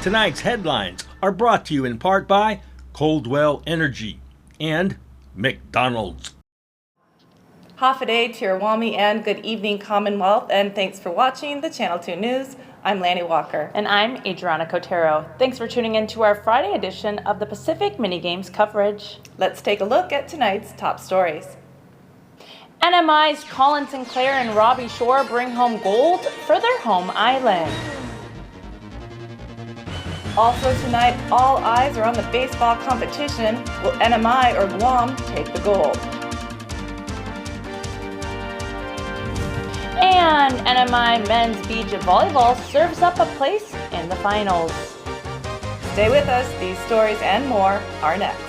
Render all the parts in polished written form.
Tonight's headlines are brought to you in part by Coldwell Energy and McDonald's. Hafaday, Tirawami, and good evening, Commonwealth, and thanks for watching the Channel 2 News. I'm Lanny Walker. And I'm Adriana Cotero. Thanks for tuning in to our Friday edition of the Pacific Minigames coverage. Let's take a look at tonight's top stories. NMI's Colin, Sinclair, and Robby Shore bring home gold for their home island. Also tonight, all eyes are on the baseball competition. Will NMI or Guam take the gold? And NMI men's beach volleyball serves up a place in the finals. Stay with us. These stories and more are next.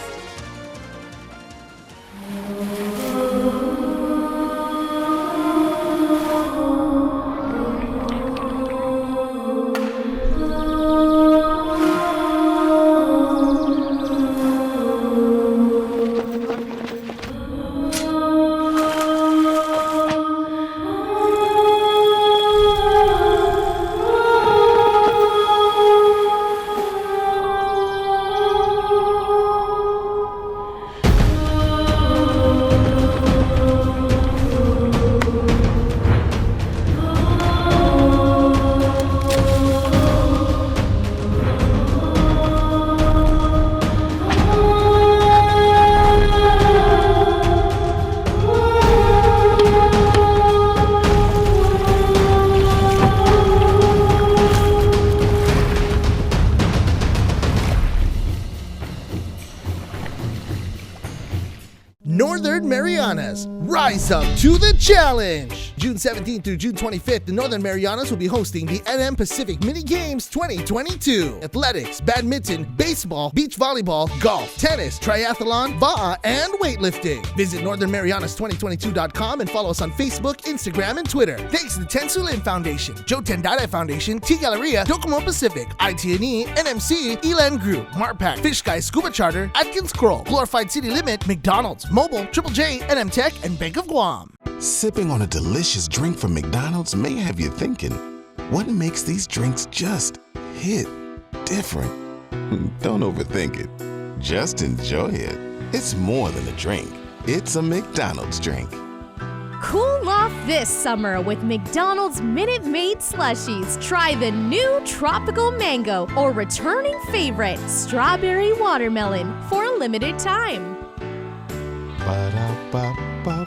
Northern Marianas, rise up to the challenge! June 17th through June 25th, the Northern Marianas will be hosting the NM Pacific Mini Games 2022. Athletics, badminton, baseball, beach volleyball, golf, tennis, triathlon, ba'a, and weightlifting. Visit northernmarianas2022.com and follow us on Facebook, Instagram, and Twitter. Thanks to the Tensulin Foundation, Joe Tendai Foundation, T Galleria, Docomo Pacific, ITNE, NMC, Elan Group, Marpac, Fish Sky Scuba Charter, Atkins Kroll, Glorified City Limit, McDonald's, Mobile, Triple J, NM Tech, and Bank of Guam. Sipping on a delicious drink from McDonald's may have you thinking, what makes these drinks just hit different? Don't overthink it. Just enjoy it. It's more than a drink. It's a McDonald's drink. Cool off this summer with McDonald's Minute Maid Slushies. Try the new Tropical Mango or returning favorite, Strawberry Watermelon, for a limited time. Ba-da-ba-ba-ba.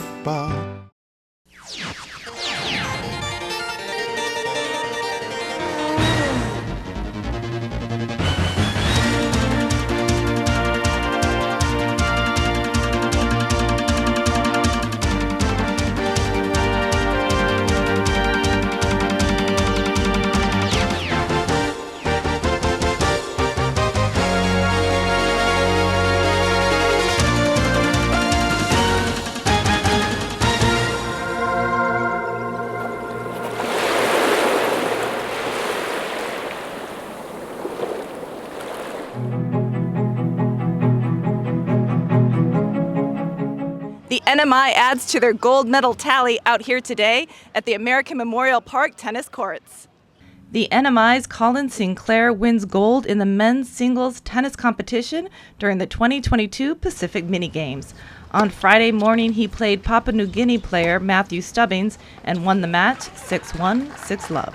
The NMI adds to their gold medal tally out here today at the American Memorial Park tennis courts. The NMI's Colin Sinclair wins gold in the men's singles tennis competition during the 2022 Pacific Mini Games. On Friday morning, he played Papua New Guinea player Matthew Stubbings and won the match 6-1, 6-love.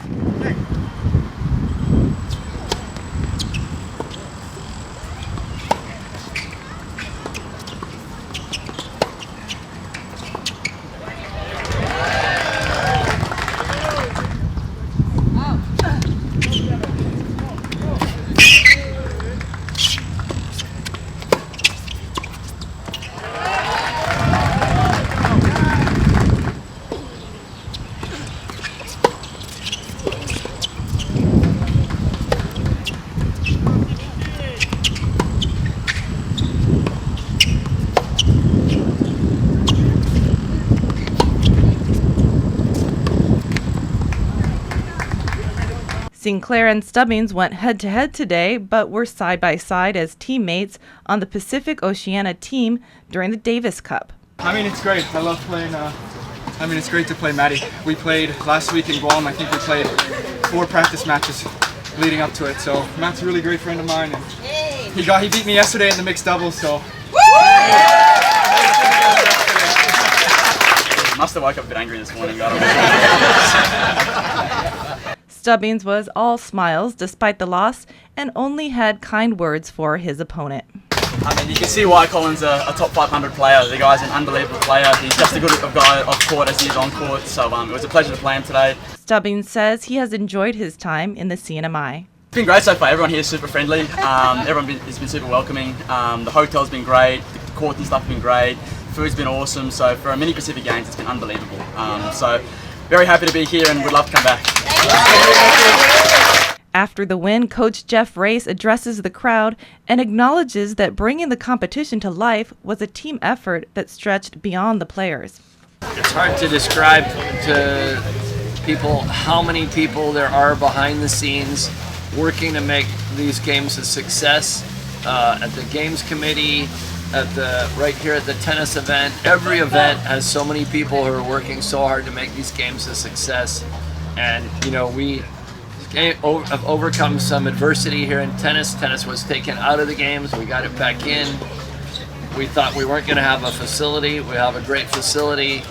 Sinclair and Stubbings went head-to-head today, but were side-by-side as teammates on the Pacific Oceania team during the Davis Cup. It's great. I love playing. It's great to play Maddie. We played last week in Guam. I think we played 4 practice matches. leading up to it. So Matt's a really great friend of mine, and he beat me yesterday in the mixed doubles. So. Must have woke up a bit angry this morning. Stubbings was all smiles despite the loss and only had kind words for his opponent. I mean, you can see why Colin's a top 500 player. The guy's an unbelievable player. He's just as good a guy off court as he is on court. So it was a pleasure to play him today. Stubbings says he has enjoyed his time in the CNMI. It's been great so far. Everyone here is super friendly. Everyone has been super welcoming. The hotel's been great. The court and stuff have been great. Food's been awesome. So for a mini Pacific Games, it's been unbelievable. So very happy to be here and would love to come back. After the win, Coach Jeff Race addresses the crowd and acknowledges that bringing the competition to life was a team effort that stretched beyond the players. It's hard to describe to people how many people there are behind the scenes working to make these games a success. At the games committee, right here at the tennis event, every event has so many people who are working so hard to make these games a success. And you know, we have overcome some adversity here in tennis. Tennis was taken out of the games. We got it back in. We thought we weren't going to have a facility. We have a great facility.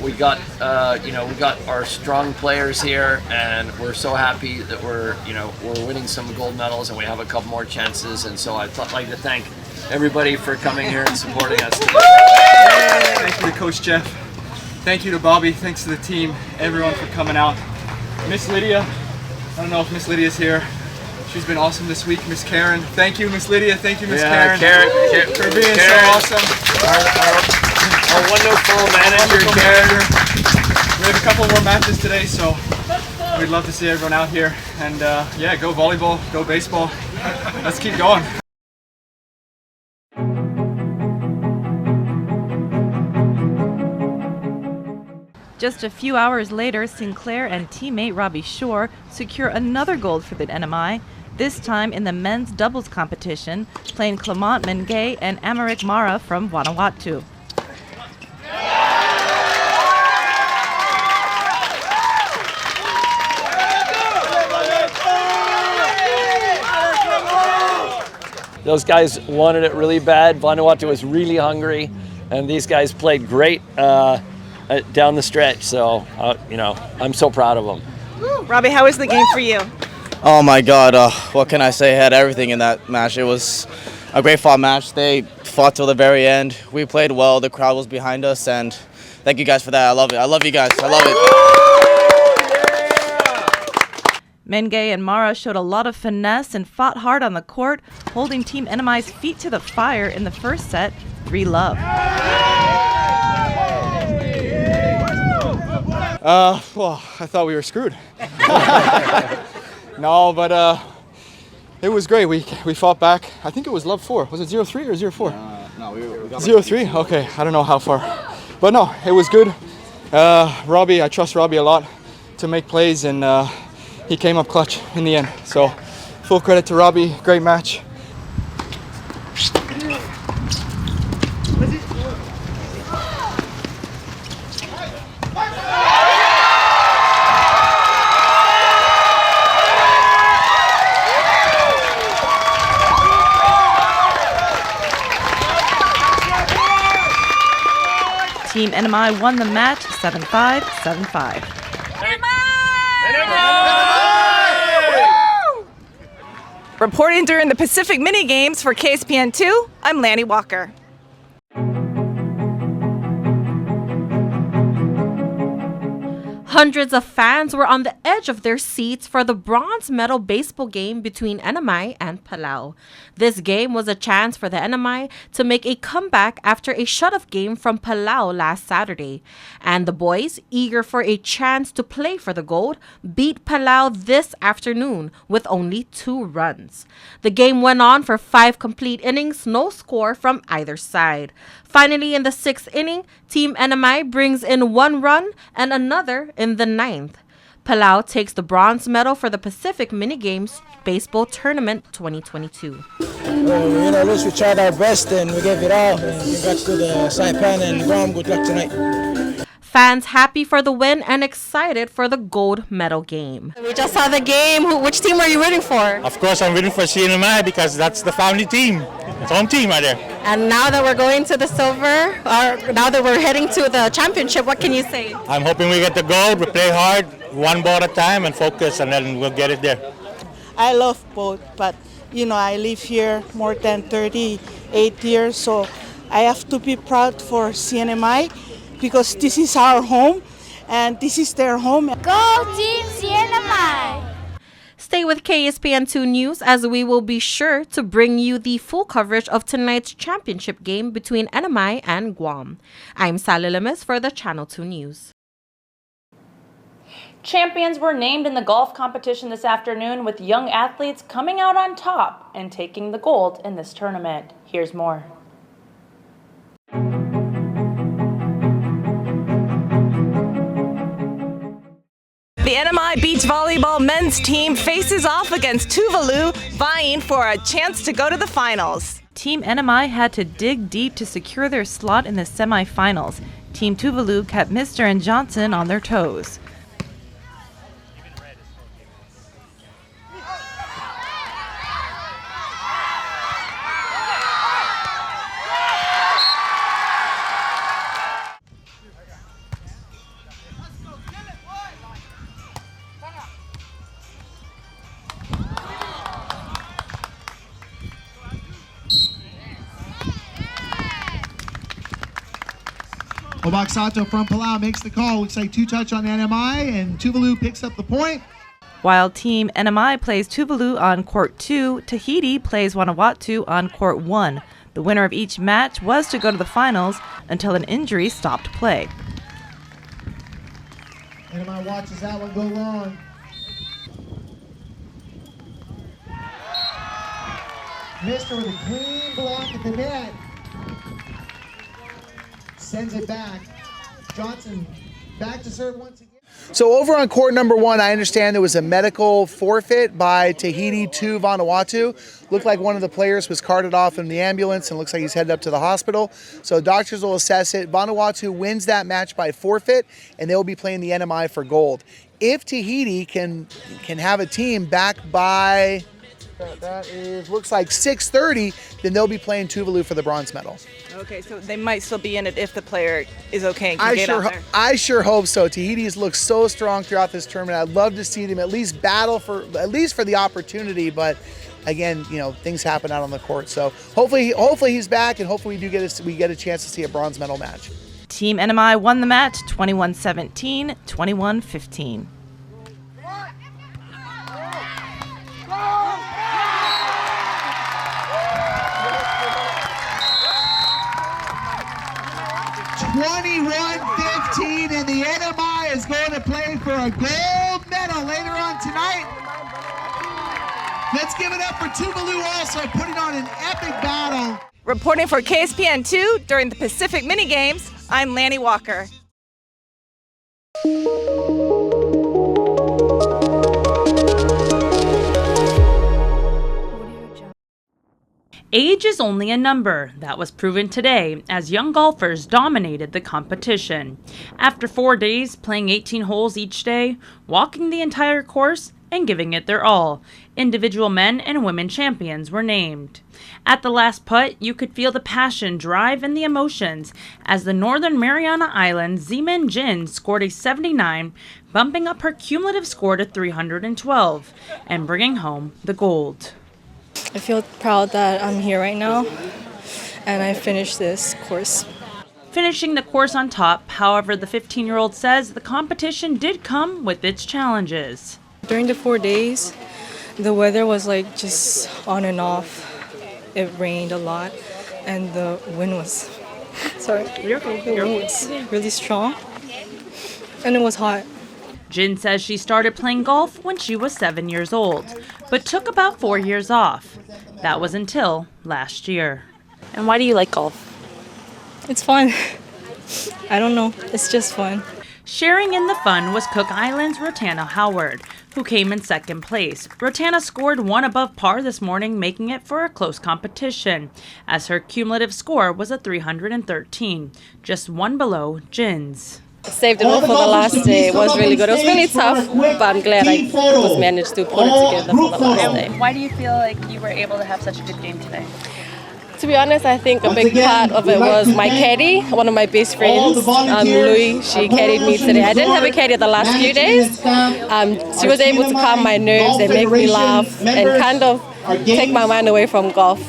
We got our strong players here, and we're so happy that we're winning some gold medals, and we have a couple more chances. And so I'd like to thank everybody for coming here and supporting us today. Thank you to Coach Jeff. Thank you to Bobby. Thanks to the team, everyone for coming out. Miss Lydia. I don't know if Miss Lydia's here. She's been awesome this week. Miss Karen. Thank you, Miss Lydia. Thank you, Miss Karen. For being so awesome. Our wonderful manager, Karen. We have a couple more matches today, so we'd love to see everyone out here. And yeah, go volleyball, go baseball. Let's keep going. Just a few hours later, Sinclair and teammate Robby Shore secure another gold for the NMI, this time in the men's doubles competition, playing Clement Mengay and Americ Mara from Vanuatu. Those guys wanted it really bad. Vanuatu was really hungry, and these guys played great down the stretch. So, I'm so proud of them. Robby, how was the game for you? Oh my God, what can I say? I had everything in that match. It was a great fought match. They fought till the very end. We played well. The crowd was behind us, and thank you guys for that. I love it. I love you guys. I love it. Mengay and Mara showed a lot of finesse and fought hard on the court, holding Team NMI's feet to the fire in the first set, 3-love. Well, I thought we were screwed. No, but it was great. We fought back. I think it was love 4. Was it 0-3 or 0-4? No, we got 0-3? Okay, I don't know how far. But no, it was good. Robby, I trust Robby a lot to make plays, and he came up clutch in the end. So full credit to Robby. Great match. Team NMI won the match 7-5, 7-5. Reporting during the Pacific Mini Games for KSPN2, I'm Lanny Walker. Hundreds of fans were on the edge of their seats for the bronze medal baseball game between NMI and Palau. This game was a chance for the NMI to make a comeback after a shutoff game from Palau last Saturday. And the boys, eager for a chance to play for the gold, beat Palau this afternoon with only 2 runs. The game went on for 5 complete innings, no score from either side. Finally, in the 6th inning, Team NMI brings in 1 run and another in the 9th. Palau takes the bronze medal for the Pacific Mini Games Baseball Tournament 2022. We tried our best and we gave it all. And congrats to the Saipan and Guam. Good luck tonight. Fans happy for the win and excited for the gold medal game. We just saw the game. Which team are you rooting for? Of course, I'm rooting for CNMI because that's the family team. It's home team right there. And now that we're going to the silver, or now that we're heading to the championship, what can you say? I'm hoping we get the gold. We play hard, one ball at a time, and focus, and then we'll get it there. I love both, but I live here more than 38 years, so I have to be proud for CNMI because this is our home and this is their home. Go Team CNMI! Stay with KSPN2 News as we will be sure to bring you the full coverage of tonight's championship game between NMI and Guam. I'm Sally Lemes for the Channel 2 News. Champions were named in the golf competition this afternoon, with young athletes coming out on top and taking the gold in this tournament. Here's more. The NMI Beach Volleyball men's team faces off against Tuvalu, vying for a chance to go to the finals. Team NMI had to dig deep to secure their slot in the semifinals. Team Tuvalu kept Mr. and Johnson on their toes. Obaxato from Palau makes the call. Looks like 2-touch on NMI, and Tuvalu picks up the point. While Team NMI plays Tuvalu on Court 2, Tahiti plays Vanuatu on Court 1. The winner of each match was to go to the finals until an injury stopped play. NMI watches that one go long. Mister with a clean block at the net. Sends it back. Johnson back to serve once again. So over on court number 1, I understand there was a medical forfeit by Tahiti to Vanuatu. Looked like one of the players was carted off in the ambulance and looks like he's headed up to the hospital. So doctors will assess it. Vanuatu wins that match by forfeit, and they will be playing the NMI for gold. If Tahiti can have a team back by, looks like 6:30, then they'll be playing Tuvalu for the bronze medal. Okay, so they might still be in it if the player is okay and can get out there. I sure hope so. Tahiti's looked so strong throughout this tournament. I'd love to see them at least battle for the opportunity, but again, things happen out on the court. So hopefully he's back, and hopefully we get a chance to see a bronze medal match. Team NMI won the match 21-17, 21-15. 21-15, and the NMI is going to play for a gold medal later on tonight. Let's give it up for Tuvalu also, putting on an epic battle. Reporting for KSPN2 during the Pacific Mini Games, I'm Lanny Walker. Age is only a number. That was proven today as young golfers dominated the competition. After 4 days playing 18 holes each day, walking the entire course, and giving it their all, individual men and women champions were named. At the last putt, you could feel the passion, drive, and the emotions as the Northern Mariana Islands Zeeman Jin scored a 79, bumping up her cumulative score to 312 and bringing home the gold. I feel proud that I'm here right now and I finished this course. Finishing the course on top, however, the 15-year-old says the competition did come with its challenges. During the 4 days, the weather was like just on and off. It rained a lot and the wind was, really strong and it was hot. Jin says she started playing golf when she was 7 years old, but took about 4 years off. That was until last year. And why do you like golf? It's fun. I don't know. It's just fun. Sharing in the fun was Cook Island's Rotana Howard, who came in second place. Rotana scored one above par this morning, making it for a close competition, as her cumulative score was a 313, just one below Jin's. Saved it all for the last day. It was really good. It was really tough, but I'm glad I was managed to put it together for the last day. Why do you feel like you were able to have such a good game today? To be honest, I think a big part of it was my caddy, one of my best friends, Louie. She caddied me today. I didn't have a caddy the last few days. She was able to calm my nerves and make me laugh and kind of take my mind away from golf,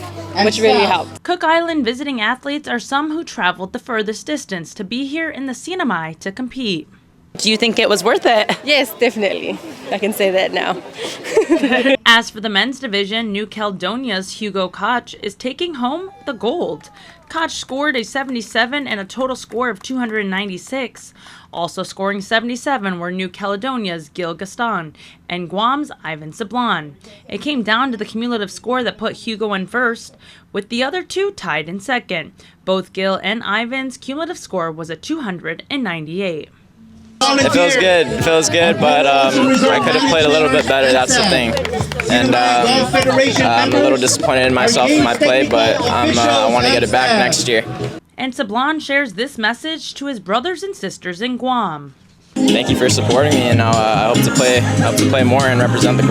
which really helped. Cook Island visiting athletes are some who traveled the furthest distance to be here in the CNMI to compete. Do you think it was worth it? Yes, definitely. I can say that now. As for the men's division, New Caledonia's Hugo Koch is taking home the gold. Koch scored a 77 and a total score of 296. Also scoring 77 were New Caledonia's Gil Gaston and Guam's Ivan Sablon. It came down to the cumulative score that put Hugo in first, with the other two tied in second. Both Gil and Ivan's cumulative score was a 298. It feels good, but I could have played a little bit better, that's the thing. And I'm a little disappointed in myself in my play, but I want to get it back next year. And Sablon shares this message to his brothers and sisters in Guam. Thank you for supporting me, and I hope to play more and represent the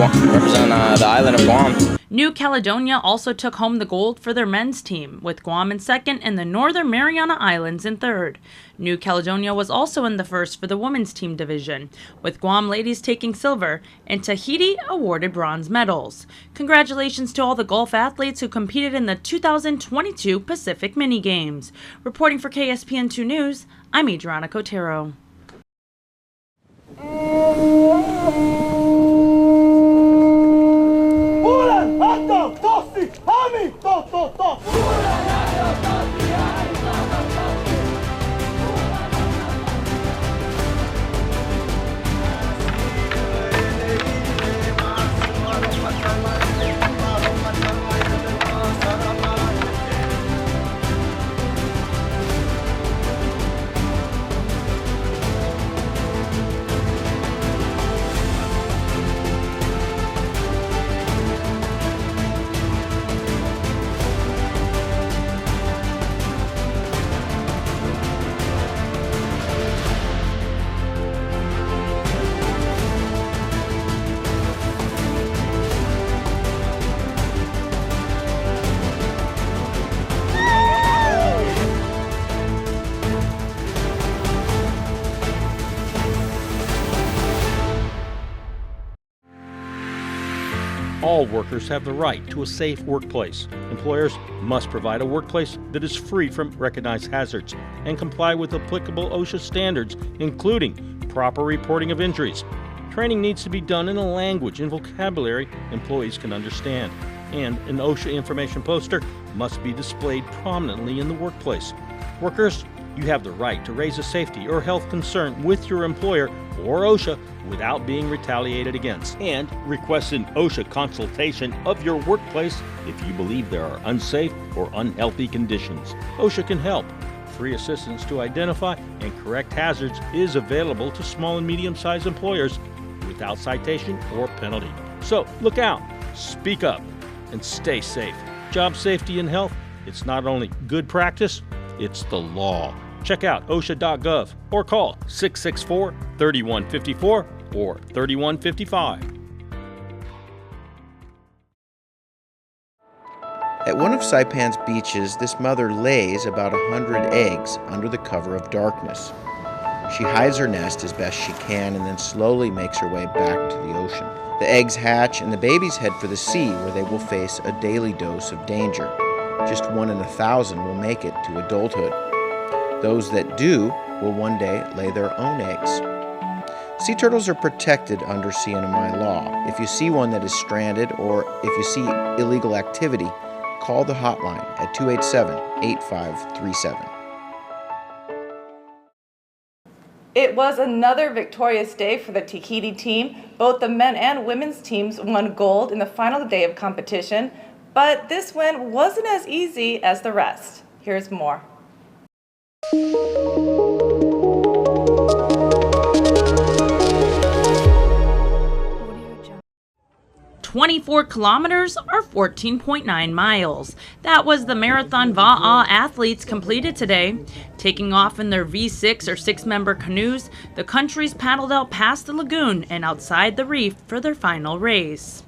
island of Guam. New Caledonia also took home the gold for their men's team, with Guam in second and the Northern Mariana Islands in third. New Caledonia was also in the first for the women's team division, with Guam ladies taking silver and Tahiti awarded bronze medals. Congratulations to all the golf athletes who competed in the 2022 Pacific Mini Games. Reporting for KSPN2 News, I'm Adriana Cotero. All workers have the right to a safe workplace. Employers must provide a workplace that is free from recognized hazards and comply with applicable OSHA standards, including proper reporting of injuries. Training needs to be done in a language and vocabulary employees can understand, and an OSHA information poster must be displayed prominently in the workplace. Workers, you have the right to raise a safety or health concern with your employer or OSHA without being retaliated against, and request an OSHA consultation of your workplace if you believe there are unsafe or unhealthy conditions. OSHA can help. Free assistance to identify and correct hazards is available to small and medium-sized employers without citation or penalty. So look out, speak up, and stay safe. Job safety and health, it's not only good practice, it's the law. Check out OSHA.gov or call 664-3154 or 3155. At one of Saipan's beaches, this mother lays about 100 eggs under the cover of darkness. She hides her nest as best she can and then slowly makes her way back to the ocean. The eggs hatch and the babies head for the sea, where they will face a daily dose of danger. Just 1 in 1,000 will make it to adulthood. Those that do will one day lay their own eggs. Sea turtles are protected under CNMI law. If you see one that is stranded or if you see illegal activity, call the hotline at 287-8537. It was another victorious day for the Tahiti team. Both the men and women's teams won gold in the final day of competition, but this win wasn't as easy as the rest. Here's more. 24 kilometers or 14.9 miles. That was the marathon Va'a athletes completed today. Taking off in their V6 or 6-member canoes, the countries paddled out past the lagoon and outside the reef for their final race.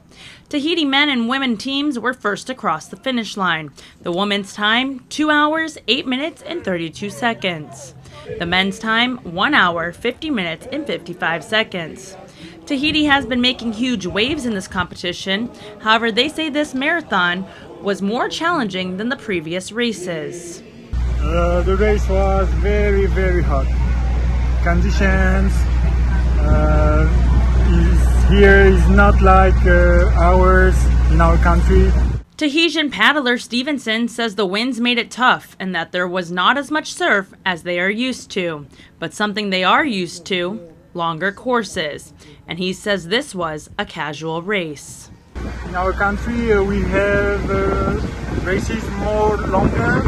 Tahiti men and women teams were first across the finish line. The women's time, 2 hours, 8 minutes, and 32 seconds. The men's time, 1 hour, 50 minutes, and 55 seconds. Tahiti has been making huge waves in this competition. However, they say this marathon was more challenging than the previous races. The race was very, very hot. Conditions here is not like ours in our country. Tahitian paddler Stevenson says the winds made it tough and that there was not as much surf as they are used to. But something they are used to, longer courses. And he says this was a casual race. In our country we have races more longer,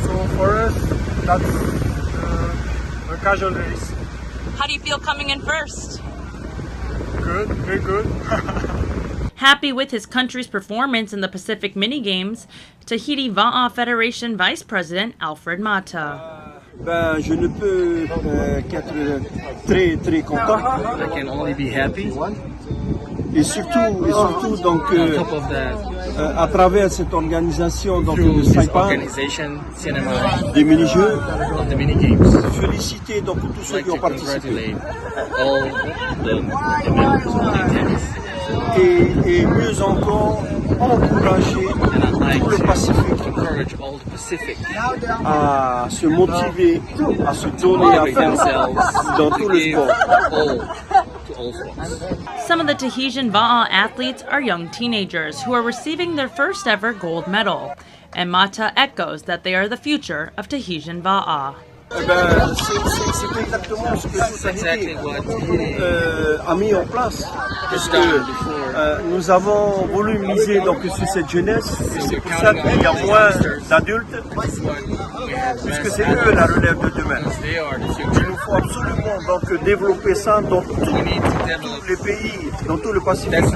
so for us that's a casual race. How do you feel coming in first? Good, very good. Happy with his country's performance in the Pacific Mini Games, Tahiti Va'a Federation Vice President Alfred Mata. Je ne peux qu'être très très content. I can only be happy. Et surtout donc à travers cette organisation donc de Saipan, des mini-jeux, féliciter donc tous ceux qui ont participé. Et mieux encore, encourager tout le Pacifique à se motiver, à se donner à fond dans tout le sport. Some of the Tahitian Va'a athletes are young teenagers who are receiving their first ever gold medal. And Mata echoes that they are the future of Tahitian Va'a. C'est exactement ce que Tahiti a mis en place, parce que nous avons voulu miser donc sur cette jeunesse, et c'est pour ça qu'il y a moins d'adultes, puisque c'est eux la relève de demain. Il nous faut absolument donc développer ça dans tous les pays, dans tout le Pacifique.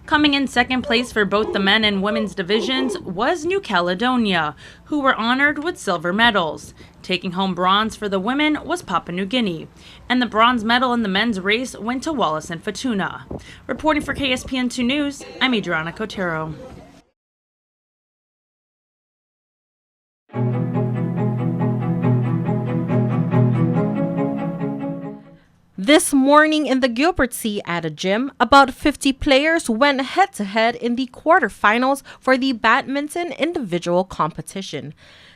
Coming in second place for both the men and women's divisions was New Caledonia, who were honored with silver medals. Taking home bronze for the women was Papua New Guinea, and the bronze medal in the men's race went to Wallace and Futuna. Reporting for KSPN2 News, I'm Adriana Cotero. This morning in the Gilbert Sea at a gym, about 50 players went head-to-head in the quarterfinals for the badminton individual competition.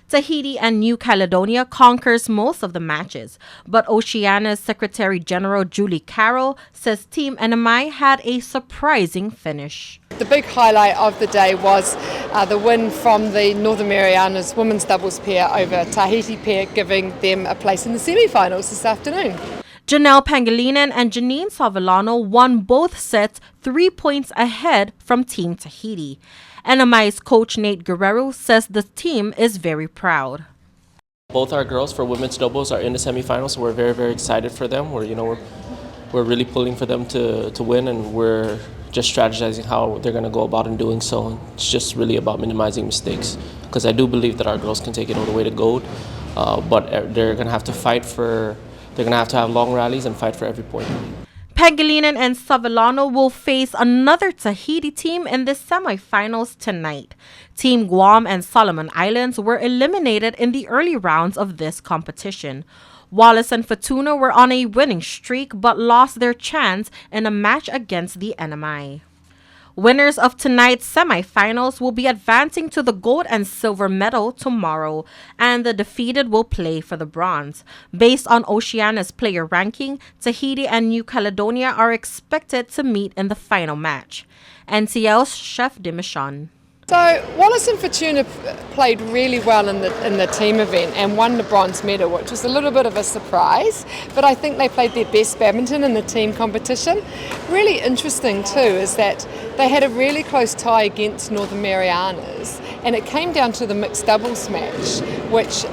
Tahiti and New Caledonia conquers most of the matches, but Oceania's Secretary General Julie Carroll says Team NMI had a surprising finish. The big highlight of the day was the win from the Northern Marianas women's doubles pair over Tahiti pair, giving them a place in the semi-finals this afternoon. Janelle Pangilinan and Janine Savillano won both sets 3 points ahead from Team Tahiti. NMI's coach Nate Guerrero says the team is very proud. Both our girls for women's doubles are in the semifinals, so we're very, very excited for them. We're really pulling for them to win, and we're just strategizing how they're going to go about in doing so. It's just really about minimizing mistakes, because I do believe that our girls can take it all the way to gold, but they're going to have to fight for. They're going to have long rallies and fight for every point. Pangilinan and Savillano will face another Tahiti team in the semifinals tonight. Team Guam and Solomon Islands were eliminated in the early rounds of this competition. Wallace and Futuna were on a winning streak but lost their chance in a match against the NMI. Winners of tonight's semifinals will be advancing to the gold and silver medal tomorrow, and the defeated will play for the bronze. Based on Oceania's player ranking, Tahiti and New Caledonia are expected to meet in the final match. NCL's Chef Dimichon. So Wallace and Futuna played really well in the team event and won the bronze medal, which was a little bit of a surprise, but I think they played their best badminton in the team competition. Really interesting too is that they had a really close tie against Northern Marianas, and it came down to the mixed doubles match, which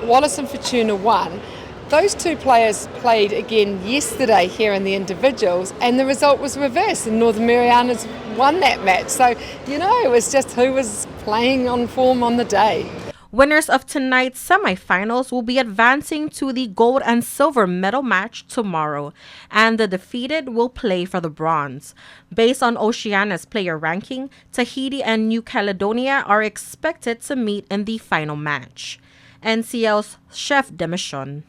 Wallace and Futuna won. Those two players played again yesterday here in the individuals, and the result was reversed, and Northern Marianas won that match. So, it was just who was playing on form on the day. Winners of tonight's semifinals will be advancing to the gold and silver medal match tomorrow, and the defeated will play for the bronze. Based on Oceania's player ranking, Tahiti and New Caledonia are expected to meet in the final match. NCL's Chef Demichon.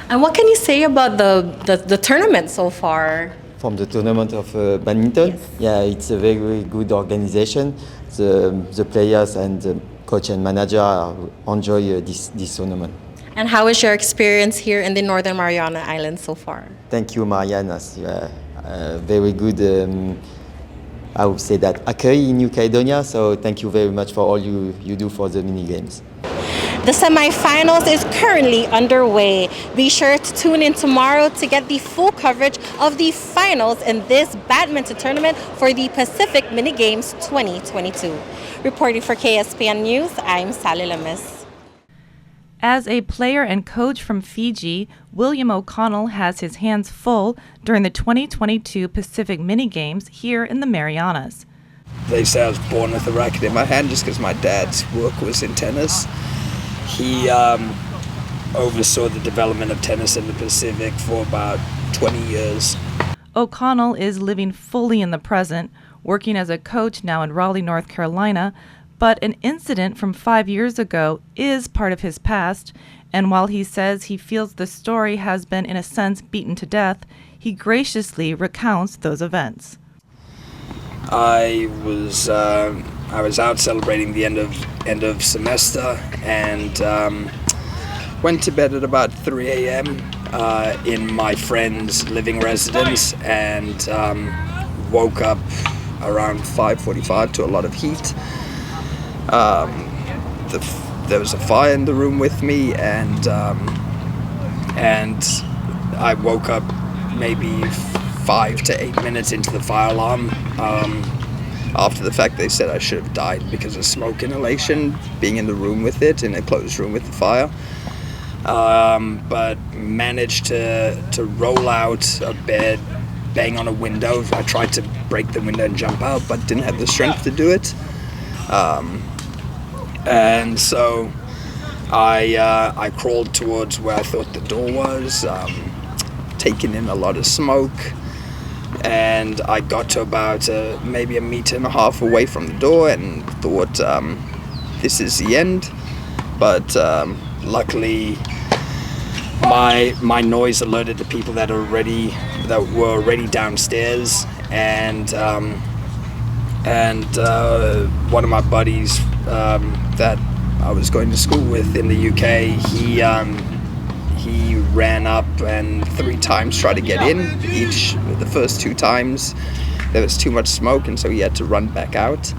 And what can you say about the tournament so far? From the tournament of badminton, it's a very, very good organization. The players and the coach and manager enjoy this tournament. And how is your experience here in the Northern Mariana Islands so far? Thank you, Marianas. Very good, I would say that, accueil in New Caledonia. So thank you very much for all you do for the mini games. The semifinals is currently underway. Be sure to tune in tomorrow to get the full coverage of the finals in this badminton tournament for the Pacific Mini Games 2022. Reporting for KSPN News, I'm Sally Lemus. As a player and coach from Fiji, William O'Connell has his hands full during the 2022 Pacific Mini Games here in the Marianas. They say I was born with a racket in my hand just because my dad's work was in tennis. He oversaw the development of tennis in the Pacific for about 20 years. O'Connell is living fully in the present, working as a coach now in Raleigh, North Carolina, but an incident from 5 years ago is part of his past, and while he says he feels the story has been in a sense beaten to death, he graciously recounts those events. I was out celebrating the end of semester and went to bed at about 3 a.m. In my friend's living residence and woke up around 5:45 to a lot of heat. There was a fire in the room with me, and I woke up maybe 5 to 8 minutes into the fire alarm. After the fact, they said I should have died because of smoke inhalation, being in the room with it, in a closed room with the fire. But managed to roll out of bed, bang on a window. I tried to break the window and jump out, but didn't have the strength to do it. And so I crawled towards where I thought the door was, taking in a lot of smoke. And I got to about maybe 1.5 meters away from the door and thought, this is the end. But luckily, my noise alerted the people that were already downstairs, and one of my buddies that I was going to school with in the UK, he ran up and 3 times tried to get in. The first 2 times there was too much smoke, and so he had to run back out.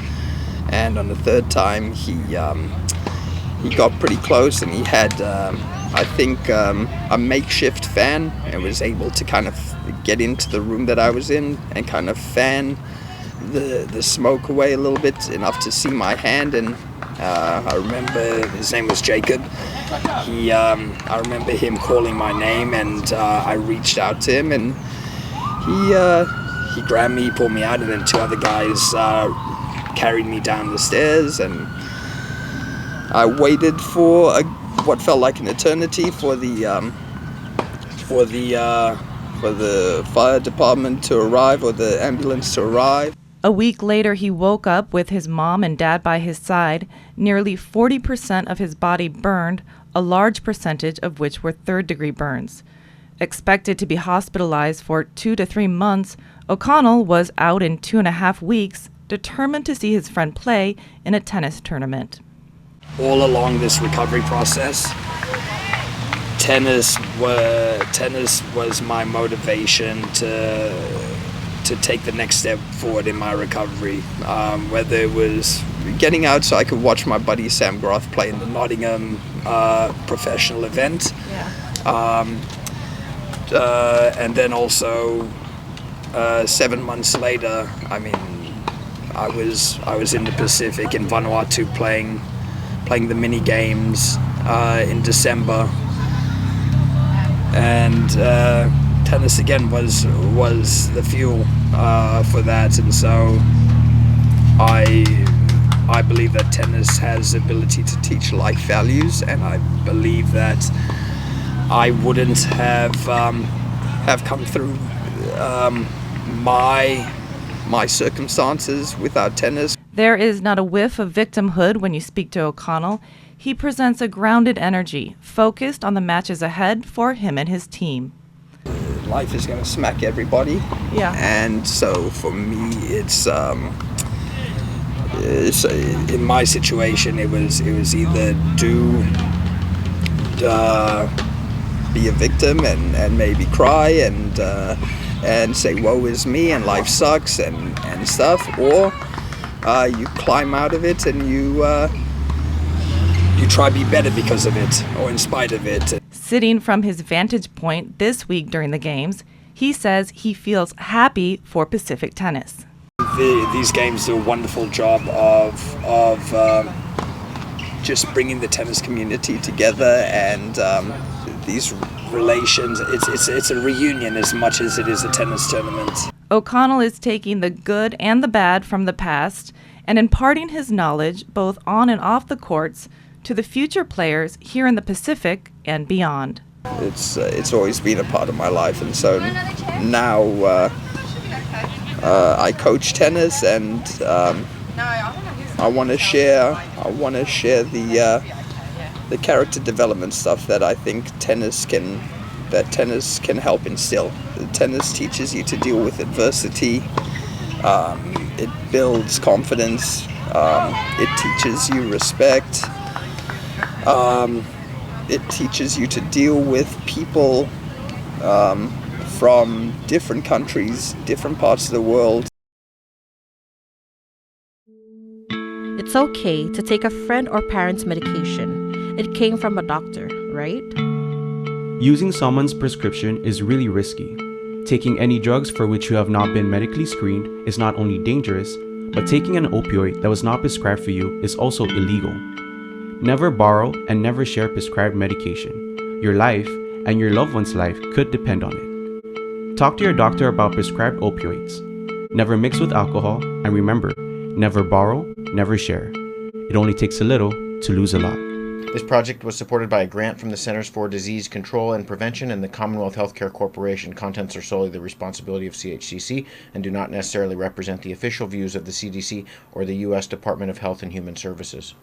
And on the 3rd time he got pretty close, and he had I think a makeshift fan, and was able to kind of get into the room that I was in and kind of fan the smoke away a little bit, enough to see my hand. And I remember his name was Jacob. I remember him calling my name, and I reached out to him, and he grabbed me, pulled me out, and then 2 other guys carried me down the stairs, and I waited for what felt like an eternity for the fire department to arrive, or the ambulance to arrive. A week later, he woke up with his mom and dad by his side, nearly 40% of his body burned, a large percentage of which were 3rd-degree burns. Expected to be hospitalized for 2 to 3 months, O'Connell was out in 2.5 weeks, determined to see his friend play in a tennis tournament. All along this recovery process, tennis was my motivation to take the next step forward in my recovery. Whether it was getting out so I could watch my buddy Sam Groth play in the Nottingham professional event, and then also 7 months later, I mean, I was in the Pacific in Vanuatu playing the mini games in December. and tennis again was the fuel for that. And so I believe that tennis has the ability to teach life values, and I believe that I wouldn't have come through my circumstances without tennis. There is not a whiff of victimhood when you speak to O'Connell. He presents a grounded energy, focused on the matches ahead for him and his team. Life is going to smack everybody. Yeah. And so for me, it's in my situation, it was either be a victim and maybe cry and say woe is me and life sucks and stuff, or you climb out of it and you try to be better because of it or in spite of it. Sitting from his vantage point this week during the games, he says he feels happy for Pacific Tennis. These games do a wonderful job of just bringing the tennis community together, and these relations, it's a reunion as much as it is a tennis tournament. O'Connell is taking the good and the bad from the past and imparting his knowledge both on and off the courts to the future players here in the Pacific and beyond. It's always been a part of my life, and so now I coach tennis, and I want to share the character development stuff that I think tennis can help instill. Tennis teaches you to deal with adversity. It builds confidence. It teaches you respect. It teaches you to deal with people from different countries, different parts of the world. It's okay to take a friend or parent's medication. It came from a doctor, right? Using someone's prescription is really risky. Taking any drugs for which you have not been medically screened is not only dangerous, but taking an opioid that was not prescribed for you is also illegal. Never borrow and never share prescribed medication. Your life and your loved one's life could depend on it. Talk to your doctor about prescribed opioids. Never mix with alcohol, and remember, never borrow, never share. It only takes a little to lose a lot. This project was supported by a grant from the Centers for Disease Control and Prevention and the Commonwealth Healthcare Corporation. Contents are solely the responsibility of CHCC and do not necessarily represent the official views of the CDC or the U.S. Department of Health and Human Services.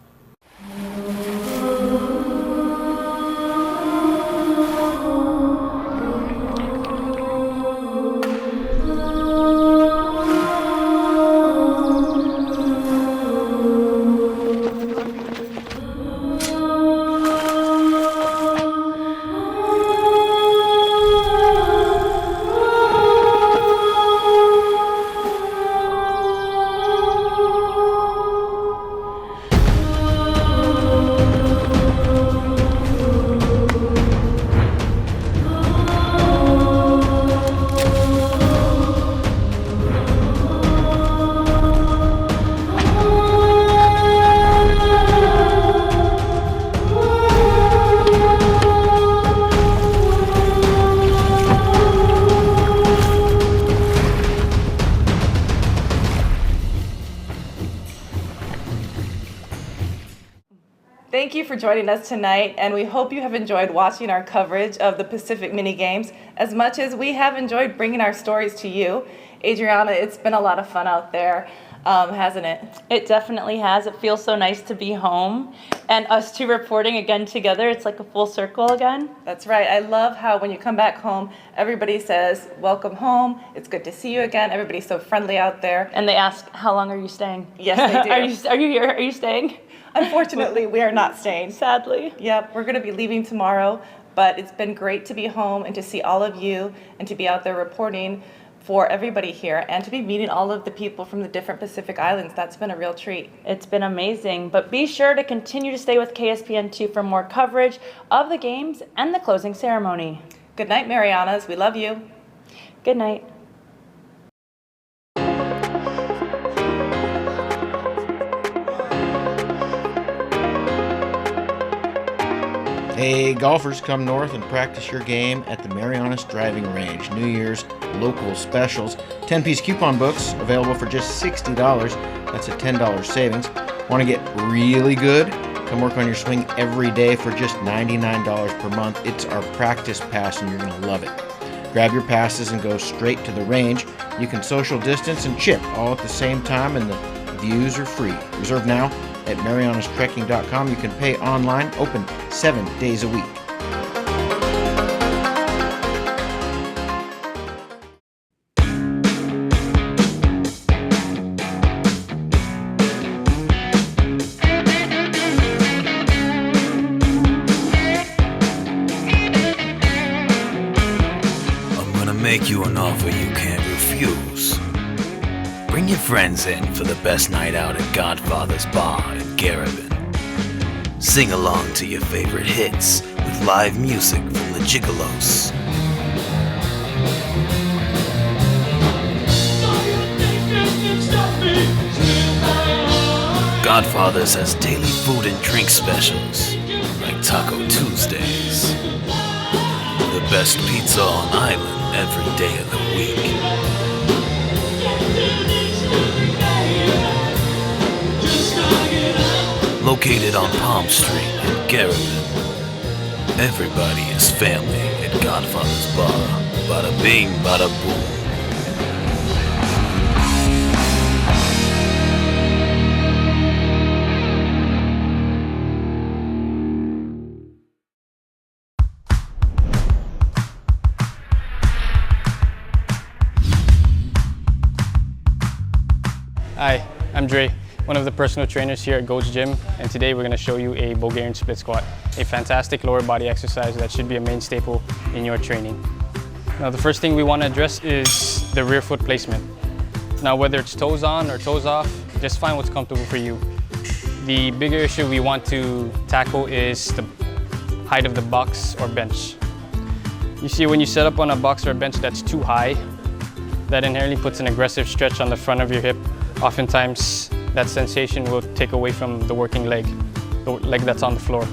Thank you for joining us tonight, and we hope you have enjoyed watching our coverage of the Pacific Mini Games as much as we have enjoyed bringing our stories to you. Adriana, it's been a lot of fun out there, hasn't it? It definitely has. It feels so nice to be home and us two reporting again together. It's like a full circle again. That's right. I love how when you come back home, everybody says, welcome home. It's good to see you again. Everybody's so friendly out there. And they ask, how long are you staying? Yes, they do. Are you here? Are you staying? Unfortunately, we are not staying. Sadly. Yep, we're going to be leaving tomorrow, but it's been great to be home and to see all of you and to be out there reporting for everybody here and to be meeting all of the people from the different Pacific Islands. That's been a real treat. It's been amazing, but be sure to continue to stay with KSPN2 for more coverage of the games and the closing ceremony. Good night, Marianas. We love you. Good night. Hey golfers, come north and practice your game at the Marianas Driving Range. New Year's local specials. 10-piece coupon books available for just $60. That's a $10 savings. Want to get really good? Come work on your swing every day for just $99 per month. It's our practice pass and you're going to love it. Grab your passes and go straight to the range. You can social distance and chip all at the same time, and the views are free. Reserve now at marianastrekking.com. You can pay online, open 7 days a week. Make you an offer you can't refuse. Bring your friends in for the best night out at Godfather's Bar in Garabin. Sing along to your favorite hits with live music from the Gigolos. Godfather's has daily food and drink specials, like Taco Tuesdays. The best pizza on island every day of the week. Located on Palm Street in Garabin. Everybody is family at Godfather's Bar. Bada bing, bada boom. Hi, I'm Dre, one of the personal trainers here at Goat's Gym, and today we're going to show you a Bulgarian split squat, a fantastic lower body exercise that should be a main staple in your training. Now the first thing we want to address is the rear foot placement. Now whether it's toes on or toes off, just find what's comfortable for you. The bigger issue we want to tackle is the height of the box or bench. You see, when you set up on a box or a bench that's too high, that inherently puts an aggressive stretch on the front of your hip. Oftentimes, that sensation will take away from the working leg, the leg that's on the floor.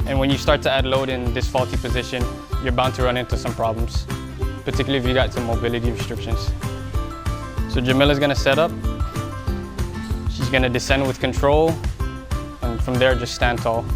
And when you start to add load in this faulty position, you're bound to run into some problems, particularly if you got some mobility restrictions. So Jamila's gonna set up. She's gonna descend with control, and from there, just stand tall.